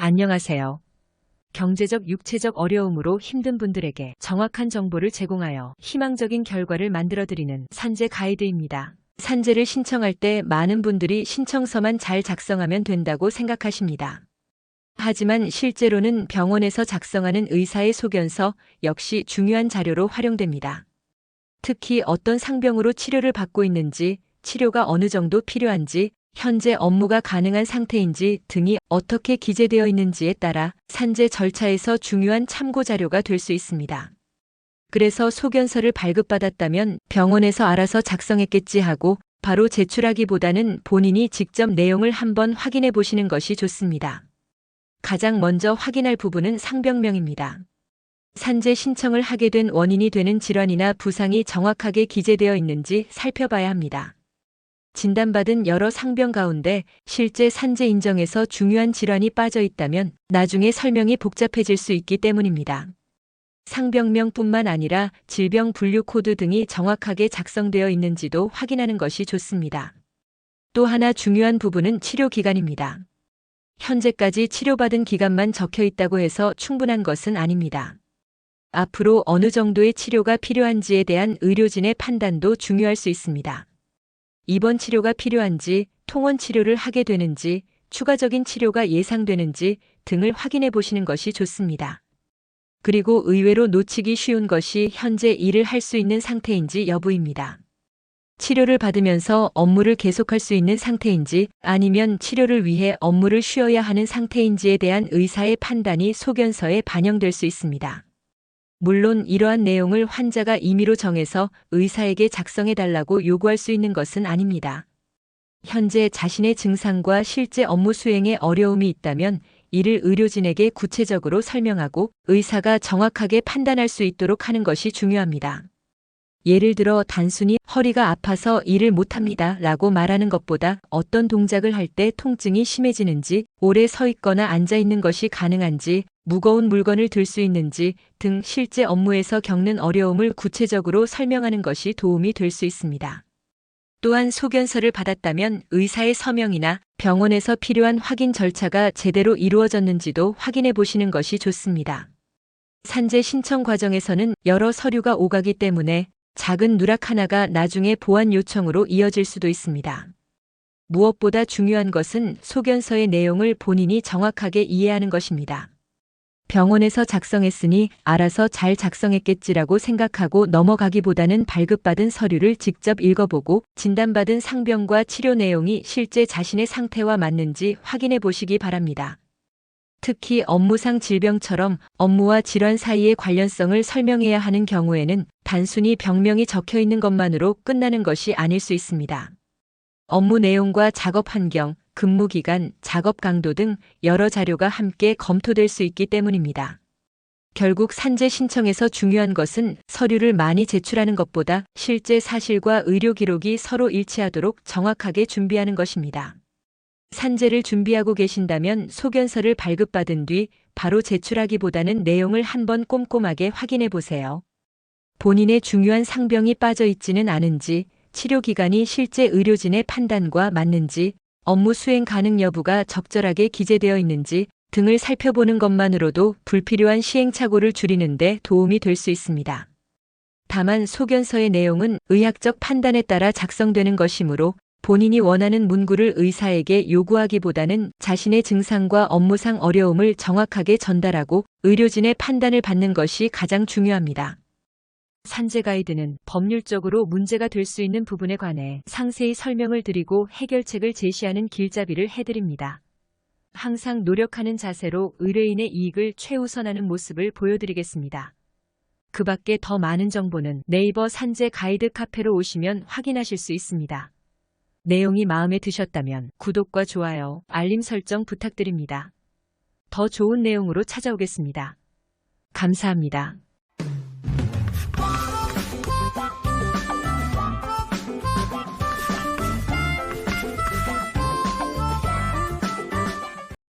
안녕하세요. 경제적, 육체적 어려움으로 힘든 분들에게 정확한 정보를 제공하여 희망적인 결과를 만들어드리는 산재 가이드입니다. 산재를 신청할 때 많은 분들이 신청서만 잘 작성하면 된다고 생각하십니다. 하지만 실제로는 병원에서 작성하는 의사의 소견서 역시 중요한 자료로 활용됩니다. 특히 어떤 상병으로 치료를 받고 있는지, 치료가 어느 정도 필요한지, 현재 업무가 가능한 상태인지 등이 어떻게 기재되어 있는지에 따라 산재 절차에서 중요한 참고 자료가 될 수 있습니다. 그래서 소견서를 발급받았다면 병원에서 알아서 작성했겠지 하고 바로 제출하기보다는 본인이 직접 내용을 한번 확인해 보시는 것이 좋습니다. 가장 먼저 확인할 부분은 상병명입니다. 산재 신청을 하게 된 원인이 되는 질환이나 부상이 정확하게 기재되어 있는지 살펴봐야 합니다. 진단받은 여러 상병 가운데 실제 산재 인정에서 중요한 질환이 빠져 있다면 나중에 설명이 복잡해질 수 있기 때문입니다. 상병명뿐만 아니라 질병 분류 코드 등이 정확하게 작성되어 있는지도 확인하는 것이 좋습니다. 또 하나 중요한 부분은 치료 기간입니다. 현재까지 치료받은 기간만 적혀 있다고 해서 충분한 것은 아닙니다. 앞으로 어느 정도의 치료가 필요한지에 대한 의료진의 판단도 중요할 수 있습니다. 입원 치료가 필요한지, 통원 치료를 하게 되는지, 추가적인 치료가 예상되는지 등을 확인해 보시는 것이 좋습니다. 그리고 의외로 놓치기 쉬운 것이 현재 일을 할 수 있는 상태인지 여부입니다. 치료를 받으면서 업무를 계속할 수 있는 상태인지 아니면 치료를 위해 업무를 쉬어야 하는 상태인지에 대한 의사의 판단이 소견서에 반영될 수 있습니다. 물론 이러한 내용을 환자가 임의로 정해서 의사에게 작성해달라고 요구할 수 있는 것은 아닙니다. 현재 자신의 증상과 실제 업무 수행에 어려움이 있다면 이를 의료진에게 구체적으로 설명하고 의사가 정확하게 판단할 수 있도록 하는 것이 중요합니다. 예를 들어 단순히 허리가 아파서 일을 못합니다 라고 말하는 것보다 어떤 동작을 할 때 통증이 심해지는지, 오래 서 있거나 앉아 있는 것이 가능한지, 무거운 물건을 들 수 있는지 등 실제 업무에서 겪는 어려움을 구체적으로 설명하는 것이 도움이 될 수 있습니다. 또한 소견서를 받았다면 의사의 서명이나 병원에서 필요한 확인 절차가 제대로 이루어졌는지도 확인해 보시는 것이 좋습니다. 산재 신청 과정에서는 여러 서류가 오가기 때문에 작은 누락 하나가 나중에 보완 요청으로 이어질 수도 있습니다. 무엇보다 중요한 것은 소견서의 내용을 본인이 정확하게 이해하는 것입니다. 병원에서 작성했으니 알아서 잘 작성했겠지라고 생각하고 넘어가기보다는 발급받은 서류를 직접 읽어보고 진단받은 상병과 치료 내용이 실제 자신의 상태와 맞는지 확인해 보시기 바랍니다. 특히 업무상 질병처럼 업무와 질환 사이의 관련성을 설명해야 하는 경우에는 단순히 병명이 적혀 있는 것만으로 끝나는 것이 아닐 수 있습니다. 업무 내용과 작업 환경, 근무 기간, 작업 강도 등 여러 자료가 함께 검토될 수 있기 때문입니다. 결국 산재 신청에서 중요한 것은 서류를 많이 제출하는 것보다 실제 사실과 의료 기록이 서로 일치하도록 정확하게 준비하는 것입니다. 산재를 준비하고 계신다면 소견서를 발급받은 뒤 바로 제출하기보다는 내용을 한번 꼼꼼하게 확인해 보세요. 본인의 중요한 상병이 빠져 있지는 않은지, 치료 기간이 실제 의료진의 판단과 맞는지, 업무 수행 가능 여부가 적절하게 기재되어 있는지 등을 살펴보는 것만으로도 불필요한 시행착오를 줄이는 데 도움이 될 수 있습니다. 다만 소견서의 내용은 의학적 판단에 따라 작성되는 것이므로 본인이 원하는 문구를 의사에게 요구하기보다는 자신의 증상과 업무상 어려움을 정확하게 전달하고 의료진의 판단을 받는 것이 가장 중요합니다. 산재 가이드는 법률적으로 문제가 될 수 있는 부분에 관해 상세히 설명을 드리고 해결책을 제시하는 길잡이를 해드립니다. 항상 노력하는 자세로 의뢰인의 이익을 최우선하는 모습을 보여드리겠습니다. 그 밖에 더 많은 정보는 네이버 산재 가이드 카페로 오시면 확인하실 수 있습니다. 내용이 마음에 드셨다면 구독과 좋아요, 알림 설정 부탁드립니다. 더 좋은 내용으로 찾아오겠습니다. 감사합니다.